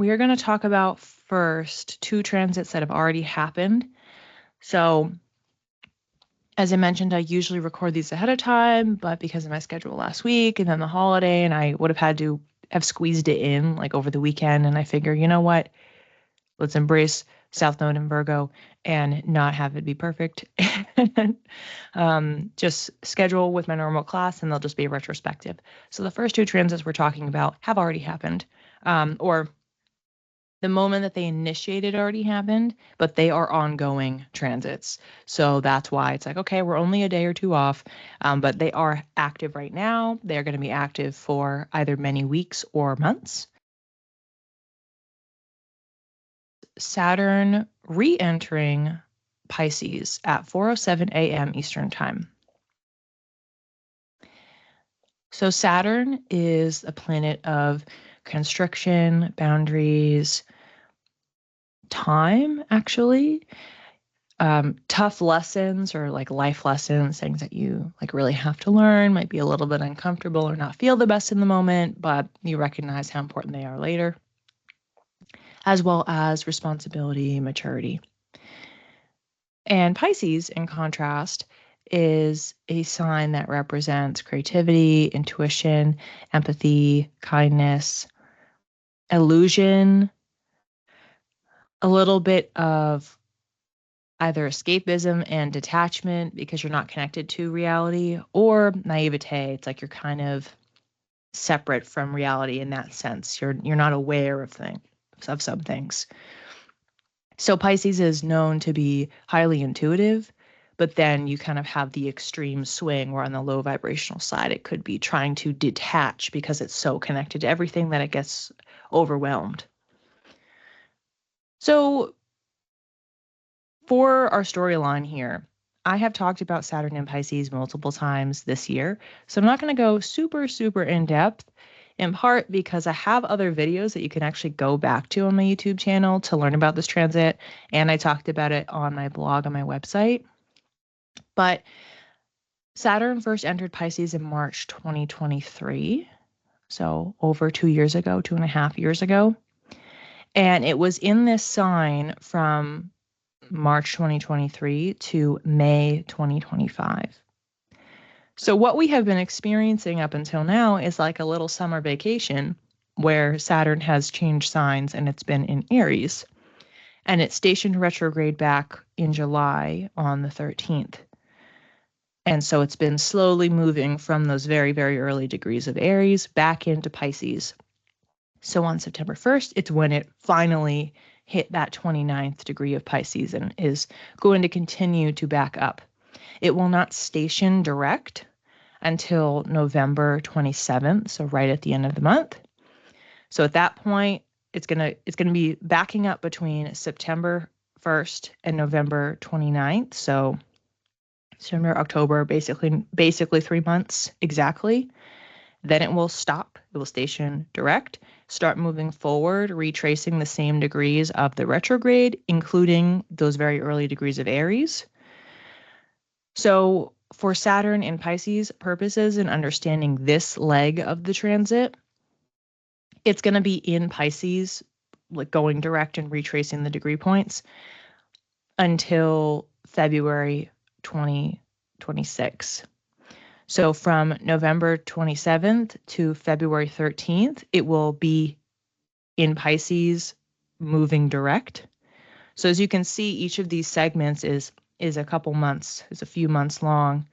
we are going to talk about first 2 transits that have already happened. So as I mentioned, I usually record these ahead of time, but because of my schedule last week and then the holiday, and I would have had to have squeezed it in like over the weekend, and I figure, you know what? Let's embrace South Node in Virgo and not have it be perfect. Just schedule with my normal class, and they'll just be retrospective. So the first 2 transits we're talking about have already happened, or the moment that they initiated already happened, but they are ongoing transits. So that's why it's like, okay, we're only a day or 2 off, but they are active right now. They're going to be active for either many weeks or months. Saturn re-entering Pisces at 4:07 a.m. Eastern Time. So Saturn is a planet of constriction, boundaries, time, actually. Tough lessons or like life lessons, things that you like really have to learn, might be a little bit uncomfortable or not feel the best in the moment, but you recognize how important they are later, as well as responsibility, maturity. And Pisces, in contrast, is a sign that represents creativity, intuition, empathy, kindness, illusion, a little bit of either escapism and detachment because you're not connected to reality, or naivete. It's like you're kind of separate from reality in that sense. You're not aware of some things. So Pisces is known to be highly intuitive, but then you kind of have the extreme swing where on the low vibrational side, it could be trying to detach because it's so connected to everything that it gets overwhelmed. So for our storyline here, I have talked about Saturn and Pisces multiple times this year, so I'm not going to go super, super in depth, in part because I have other videos that you can actually go back to on my YouTube channel to learn about this transit, and I talked about it on my blog on my website. But Saturn first entered Pisces in March 2023, so over 2 years ago, 2.5 years ago. And it was in this sign from March 2023 to May 2025. So what we have been experiencing up until now is like a little summer vacation where Saturn has changed signs and it's been in Aries. And it stationed retrograde back in July on the 13th. And so it's been slowly moving from those very, very early degrees of Aries back into Pisces. So on September 1st, it's when it finally hit that 29th degree of Pisces and is going to continue to back up. It will not station direct until November 27th, so right at the end of the month. So at that point, it's going to be backing up between September 1st and November 29th. So September, October, basically 3 months exactly. Then it will stop. It will station direct, start moving forward, retracing the same degrees of the retrograde, including those very early degrees of Aries. So for Saturn in Pisces purposes and understanding this leg of the transit, it's going to be in Pisces, like going direct and retracing the degree points until February 2026. So from November 27th to February 13th, it will be in Pisces moving direct. So as you can see, each of these segments is a couple months, is a few months long.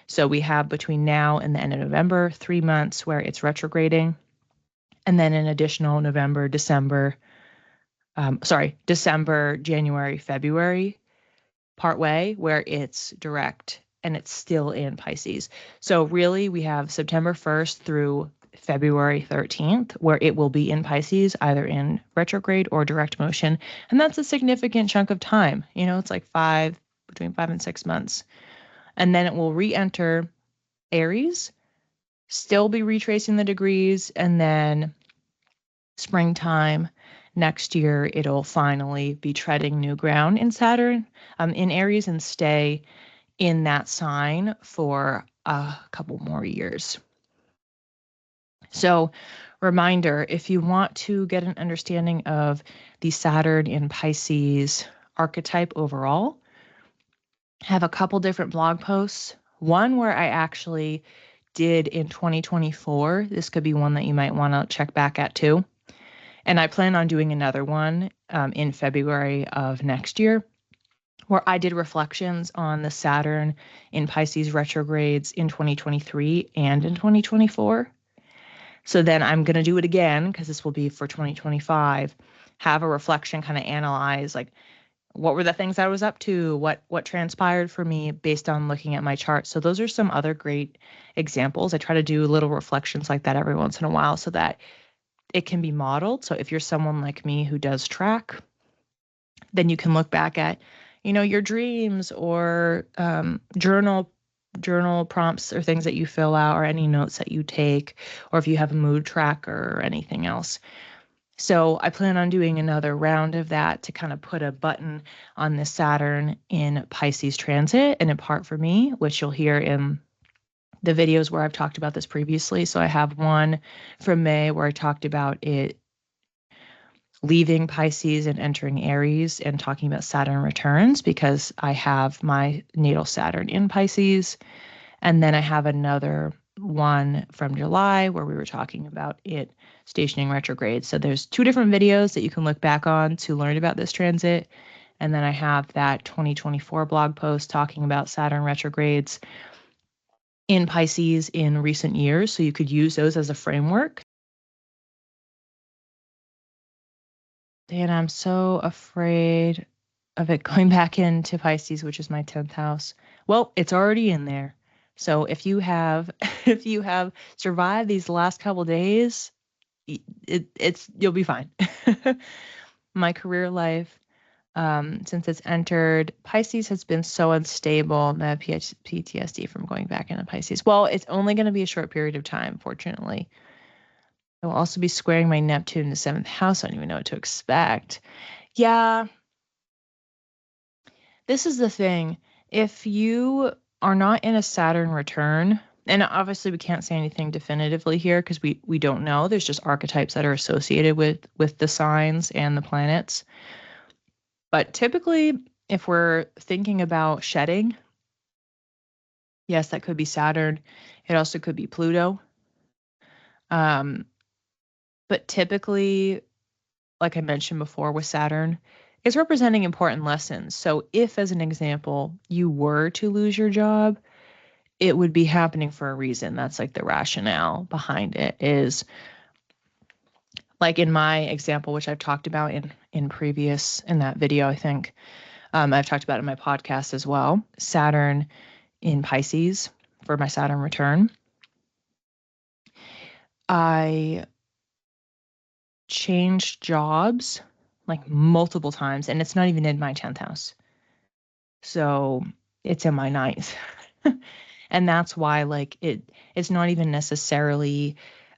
So we have between now and the end of November, 3 months where it's retrograding. And then an additional December, January, February partway where it's direct and it's still in Pisces. So really we have September 1st through February 13th where it will be in Pisces, either in retrograde or direct motion. And that's a significant chunk of time. You know, it's like between 5 and 6 months. And then it will re-enter Aries, still be retracing the degrees, and then springtime next year, it'll finally be treading new ground in Saturn, in Aries, and stay in that sign for a couple more years. So, reminder, if you want to get an understanding of the Saturn in Pisces archetype overall, have a couple different blog posts. One where I actually did in 2024. This could be one that you might want to check back at too. And I plan on doing another one in February of next year, where I did reflections on the Saturn in Pisces retrogrades in 2023 and in 2024. So then I'm going to do it again because this will be for 2025. Have a reflection, kind of analyze like what were the things I was up to, what transpired for me based on looking at my chart. So those are some other great examples. I try to do little reflections like that every once in a while so that it can be modeled. So if you're someone like me who does track, then you can look back at, your dreams or journal prompts or things that you fill out or any notes that you take, or if you have a mood tracker or anything else. So I plan on doing another round of that to kind of put a button on the Saturn in Pisces transit and in part for me, which you'll hear in the videos where I've talked about this previously. So I have one from May where I talked about it leaving Pisces and entering Aries and talking about Saturn returns because I have my natal Saturn in Pisces. And then I have another one from July where we were talking about it stationing retrograde. So there's two different videos that you can look back on to learn about this transit. And then I have that 2024 blog post talking about Saturn retrogrades in Pisces in recent years. So you could use those as a framework. And I'm so afraid of it going back into Pisces, which is my 10th house. Well, it's already in there. So if you have survived these last couple days, you'll be fine. My career life, since it's entered Pisces, has been so unstable that PTSD from going back into Pisces. Well, it's only going to be a short period of time, fortunately. I will also be squaring my Neptune in the 7th house. I don't even know what to expect. Yeah, this is the thing. If you are not in a Saturn return, and obviously we can't say anything definitively here because we don't know. There's just archetypes that are associated with the signs and the planets. But typically, if we're thinking about shedding, yes, that could be Saturn. It also could be Pluto. But typically, like I mentioned before with Saturn, it's representing important lessons. So if, as an example, you were to lose your job, it would be happening for a reason. That's like the rationale behind it is like in my example, which I've talked about in that video, I think I've talked about it in my podcast as well, Saturn in Pisces for my Saturn return. I changed jobs like multiple times, and it's not even in my 10th house. So it's in my 9th. And that's why like it's not even necessarily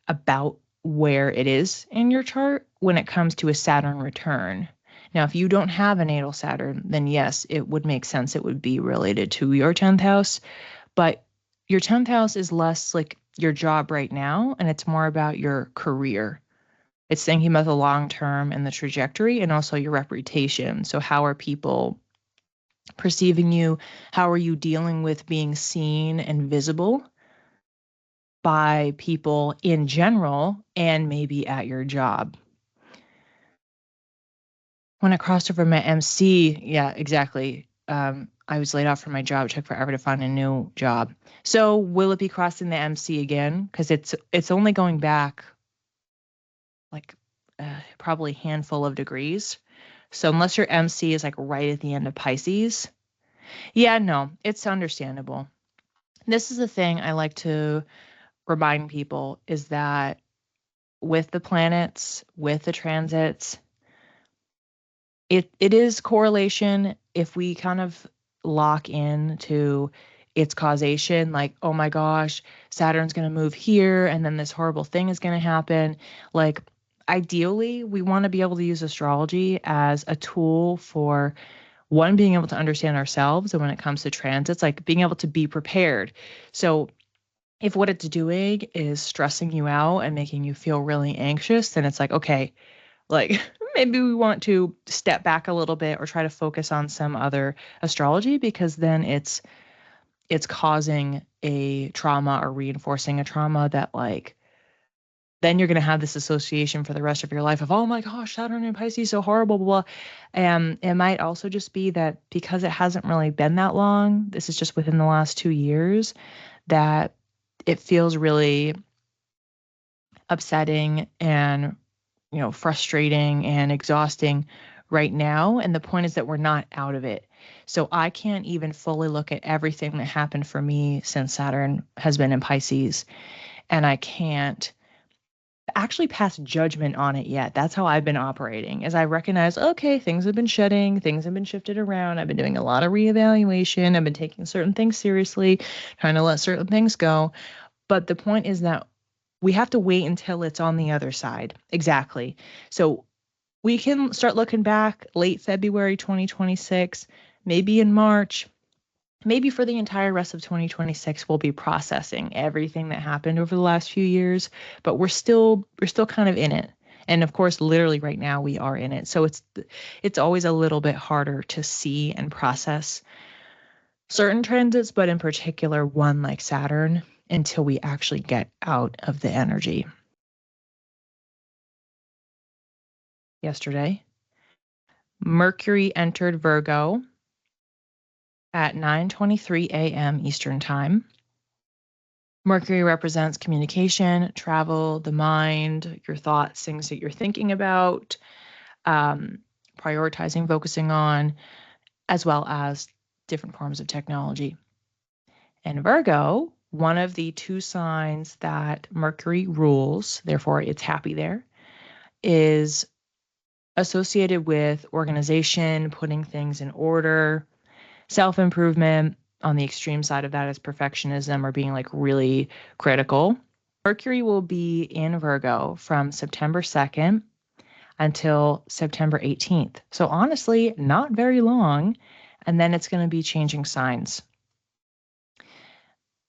about where it is in your chart when it comes to a Saturn return. Now, if you don't have a natal Saturn, then yes, it would make sense. It would be related to your 10th house. But your 10th house is less like your job right now, and it's more about your career. It's thinking about the long term and the trajectory and also your reputation. So how are people perceiving you? How are you dealing with being seen and visible by people in general and maybe at your job? When I crossed over my MC, yeah, exactly. I was laid off from my job. It took forever to find a new job. So will it be crossing the MC again? Because it's only going back like probably a handful of degrees. So unless your MC is like right at the end of Pisces, yeah, no, it's understandable. This is the thing I like to remind people is that with the planets, with the transits, it is correlation. If we kind of lock in to its causation, like, oh my gosh, Saturn's going to move here and then this horrible thing is going to happen. Like, ideally, we want to be able to use astrology as a tool for one, being able to understand ourselves. And when it comes to transits, like being able to be prepared. So If what it's doing is stressing you out and making you feel really anxious, then it's like, okay, like maybe we want to step back a little bit or try to focus on some other astrology, because then it's causing a trauma or reinforcing a trauma that, like, then you're going to have this association for the rest of your life of, oh my gosh, Saturn in Pisces, so horrible, blah, blah. And it might also just be that because it hasn't really been that long, this is just within the last 2 years, that it feels really upsetting and, frustrating and exhausting right now. And the point is that we're not out of it. So I can't even fully look at everything that happened for me since Saturn has been in Pisces. And I can't actually pass judgment on it yet. That's how I've been operating, as I recognize, okay, things have been shedding, things have been shifted around. I've been doing a lot of reevaluation. I've been taking certain things seriously, trying to let certain things go. But the point is that we have to wait until it's on the other side. Exactly. So we can start looking back late February 2026, maybe in March, maybe for the entire rest of 2026, we'll be processing everything that happened over the last few years, but we're still kind of in it. And of course, literally right now we are in it. So it's always a little bit harder to see and process certain transits, but in particular one like Saturn, until we actually get out of the energy. Yesterday, Mercury entered Virgo at 9:23 a.m. Eastern Time. Mercury represents communication, travel, the mind, your thoughts, things that you're thinking about, um, prioritizing, focusing on, as well as different forms of technology. And Virgo, one of the two signs that Mercury rules, therefore it's happy there, is associated with organization, putting things in order, self-improvement. On the extreme side of that is perfectionism or being like really critical. Mercury will be in Virgo from September 2nd until September 18th. So honestly, not very long. And then it's going to be changing signs.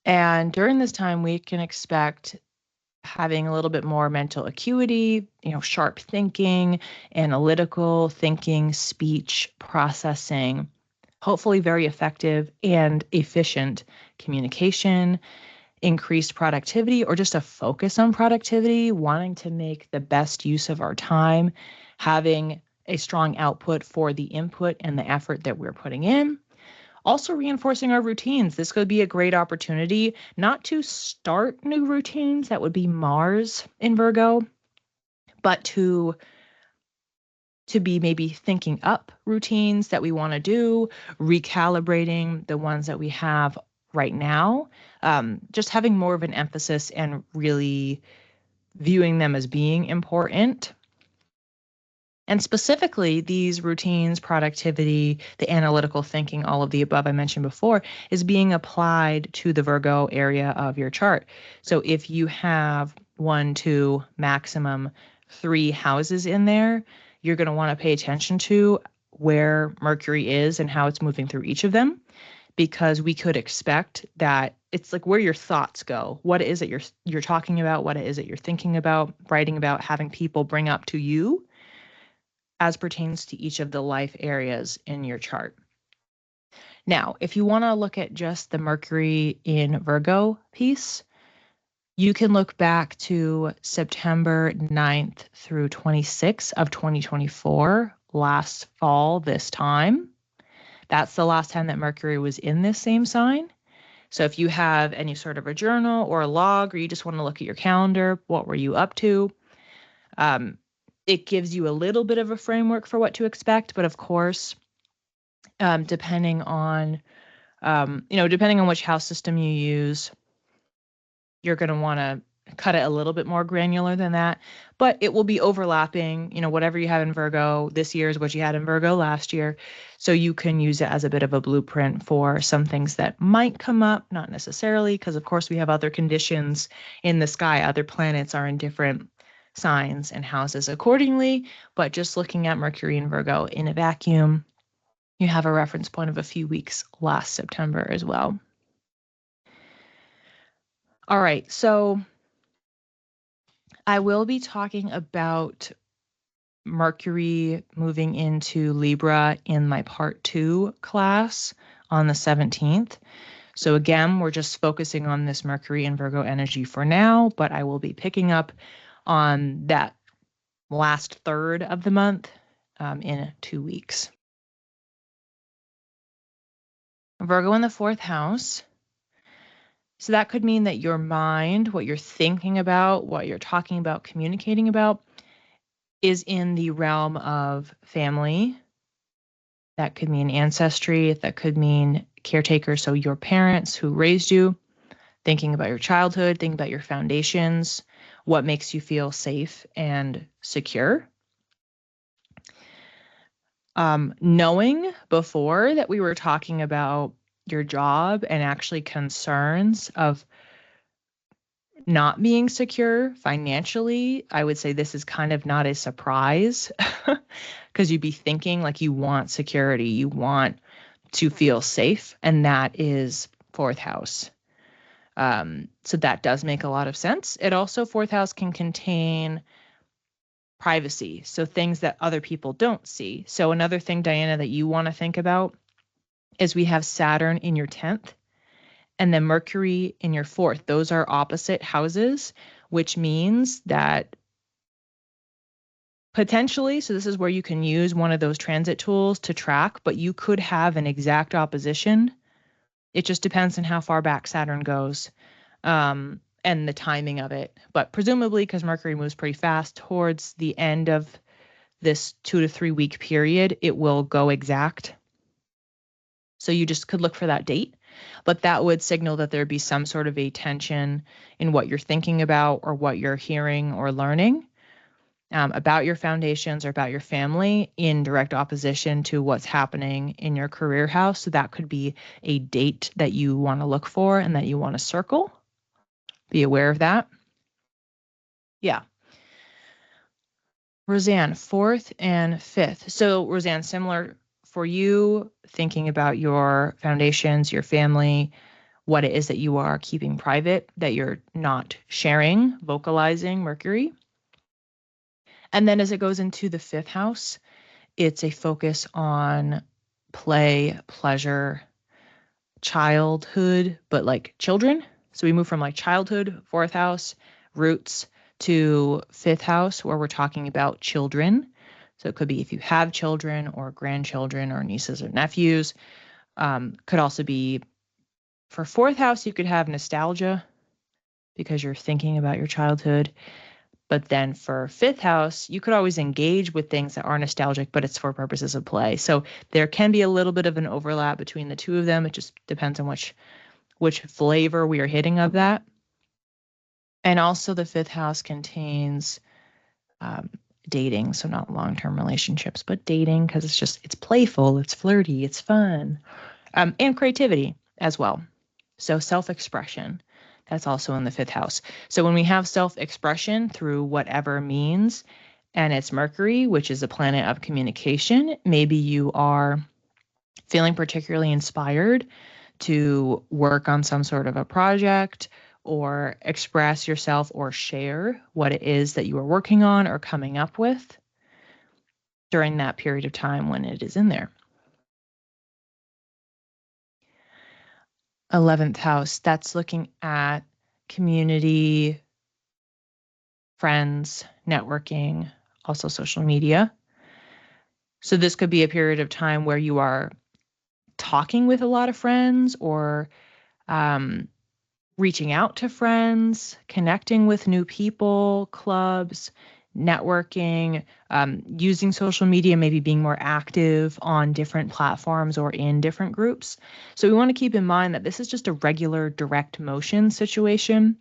And during this time, we can expect having a little bit more mental acuity, sharp thinking, analytical thinking, speech processing, hopefully very effective and efficient communication, increased productivity, or just a focus on productivity, wanting to make the best use of our time, having a strong output for the input and the effort that we're putting in. Also reinforcing our routines. This could be a great opportunity not to start new routines, that would be Mars in Virgo, but to be maybe thinking up routines that we want to do, recalibrating the ones that we have right now, just having more of an emphasis and really viewing them as being important. And specifically, these routines, productivity, the analytical thinking, all of the above I mentioned before, is being applied to the Virgo area of your chart. So if you have 1, 2, maximum 3 houses in there, you're going to want to pay attention to where Mercury is and how it's moving through each of them, because we could expect that it's like where your thoughts go. What is it you're talking about? What is it you're thinking about, writing about, having people bring up to you as pertains to each of the life areas in your chart. Now, if you want to look at just the Mercury in Virgo piece, you can look back to September 9th through 26th of 2024, last fall this time. That's the last time that Mercury was in this same sign. So if you have any sort of a journal or a log, or you just want to look at your calendar, what were you up to? It gives you a little bit of a framework for what to expect, but of course, depending on which house system you use, you're going to want to cut it a little bit more granular than that, but it will be overlapping. Whatever you have in Virgo this year is what you had in Virgo last year. So you can use it as a bit of a blueprint for some things that might come up, not necessarily, because of course we have other conditions in the sky. Other planets are in different signs and houses accordingly, but just looking at Mercury and Virgo in a vacuum, you have a reference point of a few weeks last September as well. All right, so I will be talking about Mercury moving into Libra in my part 2 class on the 17th. So again, we're just focusing on this Mercury and Virgo energy for now, but I will be picking up on that last third of the month in 2 weeks. Virgo in the 4th house. So that could mean that your mind, what you're thinking about, what you're talking about, communicating about, is in the realm of family. That could mean ancestry. That could mean caretaker. So your parents who raised you, thinking about your childhood, thinking about your foundations, what makes you feel safe and secure. Knowing before that we were talking about your job and actually concerns of not being secure financially, I would say this is kind of not a surprise because you'd be thinking like you want security, you want to feel safe, and that is 4th house. So that does make a lot of sense. It also, 4th house can contain privacy, so things that other people don't see. So another thing, Diana, that you want to think about is we have Saturn in your 10th and then Mercury in your 4th. Those are opposite houses, which means that potentially, so this is where you can use one of those transit tools to track, but you could have an exact opposition. It just depends on how far back Saturn goes. And the timing of it. But presumably, because Mercury moves pretty fast, towards the end of this 2 to 3 week period, it will go exact. So you just could look for that date. But that would signal that there'd be some sort of a tension in what you're thinking about or what you're hearing or learning about your foundations or about your family in direct opposition to what's happening in your career house. So that could be a date that you want to look for and that you want to circle. Be aware of that. Yeah. Roseanne, 4th and 5th. So Roseanne, similar for you, thinking about your foundations, your family, what it is that you are keeping private, that you're not sharing, vocalizing Mercury. And then as it goes into the 5th house, it's a focus on play, pleasure, childhood, but like children. So we move from like childhood, 4th house, roots, to 5th house, where we're talking about children. So it could be if you have children or grandchildren or nieces or nephews. Could also be for 4th house, you could have nostalgia because you're thinking about your childhood. But then for 5th house, you could always engage with things that are nostalgic, but it's for purposes of play. So there can be a little bit of an overlap between the two of them. It just depends on which flavor we are hitting of that. And also the 5th house contains dating, so not long-term relationships, but dating, because it's playful, it's flirty, it's fun, and creativity as well. So self-expression, that's also in the 5th house. So when we have self-expression through whatever means, and it's Mercury, which is a planet of communication, maybe you are feeling particularly inspired to work on some sort of a project or express yourself or share what it is that you are working on or coming up with during that period of time when it is in there. 11th house, that's looking at community, friends, networking, also social media. So this could be a period of time where you are talking with a lot of friends or reaching out to friends, connecting with new people, clubs, networking, using social media, maybe being more active on different platforms or in different groups. So we want to keep in mind that this is just a regular direct motion situation.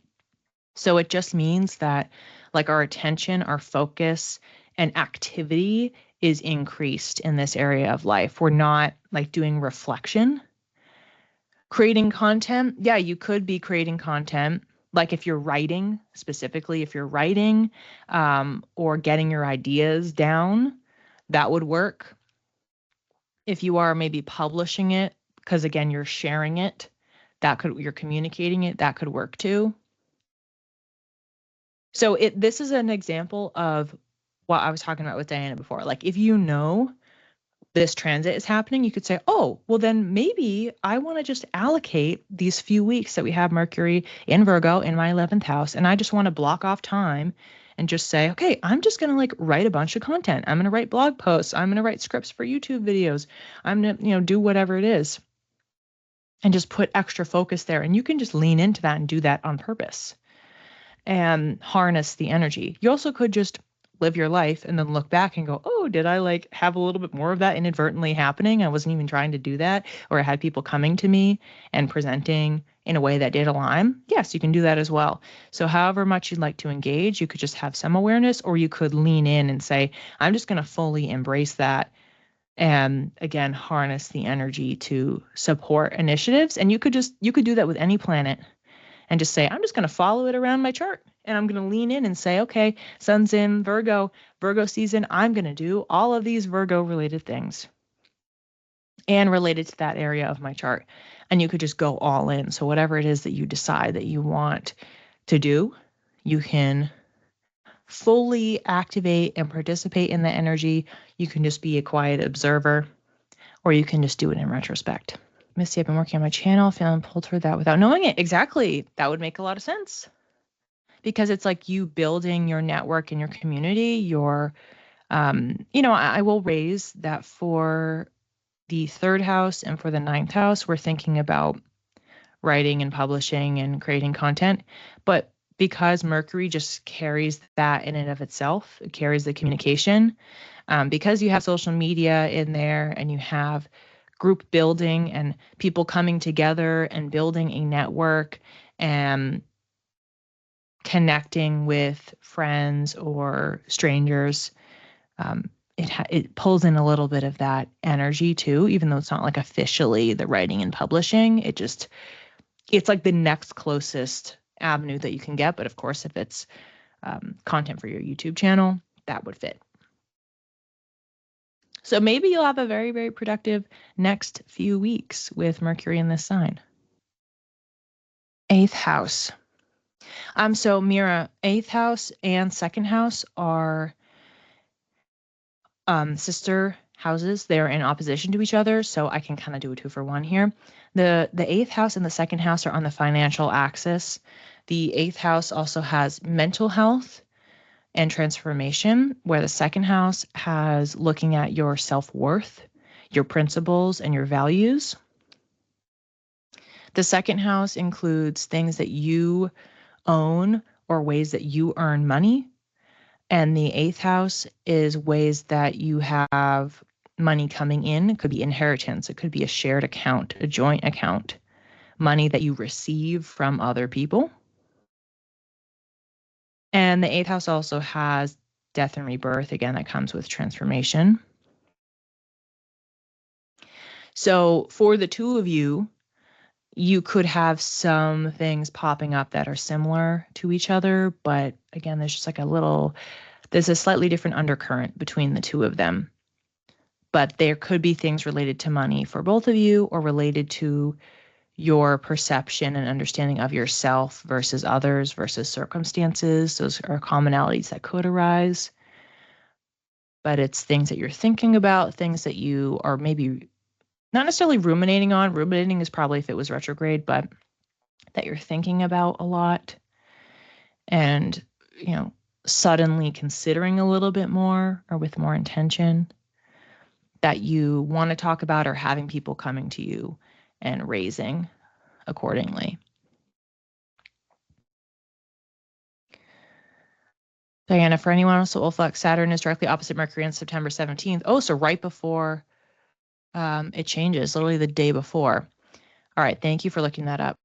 So it just means that like our attention, our focus, and activity is increased in this area of life. We're not like doing reflection. Creating content, yeah, you could be creating content. Like if you're writing, specifically if you're writing or getting your ideas down, that would work. If you are maybe publishing it, because again, you're sharing it, you're communicating it, that could work too. So this is an example of what I was talking about with Diana before. Like if you know this transit is happening, you could say, oh, well, then maybe I want to just allocate these few weeks that we have Mercury in Virgo in my 11th house. And I just want to block off time and just say, okay, I'm just going to like write a bunch of content. I'm going to write blog posts. I'm going to write scripts for YouTube videos. I'm going to, do whatever it is and just put extra focus there. And you can just lean into that and do that on purpose and harness the energy. You also could just live your life and then look back and go, oh, did I like have a little bit more of that inadvertently happening? I wasn't even trying to do that. Or I had people coming to me and presenting in a way that did align. Yes, you can do that as well. So however much you'd like to engage, you could just have some awareness, or you could lean in and say, I'm just going to fully embrace that. And again, harness the energy to support initiatives. And you could do that with any planet and just say, I'm just going to follow it around my chart. And I'm going to lean in and say, okay, sun's in Virgo season. I'm going to do all of these Virgo related things and related to that area of my chart. And you could just go all in. So whatever it is that you decide that you want to do, you can fully activate and participate in the energy. You can just be a quiet observer, or you can just do it in retrospect. Misty, I've been working on my channel, feeling pulled toward that without knowing it. Exactly. That would make a lot of sense. Because it's like you building your network and your community, I will raise that for the 3rd house and for the 9th house. We're thinking about writing and publishing and creating content. But because Mercury just carries that in and of itself, it carries the communication, because you have social media in there and you have group building and people coming together and building a network and connecting with friends or strangers, it pulls in a little bit of that energy too, even though it's not like officially the writing and publishing. It's like the next closest avenue that you can get. But of course, if it's content for your YouTube channel, that would fit. So maybe you'll have a very, very productive next few weeks with Mercury in this sign. 8th house. So Mira, 8th house and 2nd house are sister houses. They're in opposition to each other, so I can kind of do a 2-for-1 here. The 8th house and the 2nd house are on the financial axis. The 8th house also has mental health and transformation, where the 2nd house has looking at your self-worth, your principles, and your values. The 2nd house includes things that you own or ways that you earn money. And the 8th house is ways that you have money coming in. It could be inheritance. It could be a shared account, a joint account, money that you receive from other people. And the 8th house also has death and rebirth. Again, that comes with transformation. So for the two of you, you could have some things popping up that are similar to each other. But again, there's just like there's a slightly different undercurrent between the two of them. But there could be things related to money for both of you, or related to your perception and understanding of yourself versus others versus circumstances. Those are commonalities that could arise. But it's things that you're thinking about, things that you are maybe not necessarily ruminating on. Ruminating is probably if it was retrograde, but that you're thinking about a lot and, suddenly considering a little bit more or with more intention, that you want to talk about, or having people coming to you and raising accordingly. Diana, for anyone else that will flex, Saturn is directly opposite Mercury on September 17th. Oh, so right before it changes, literally the day before. All right, thank you for looking that up.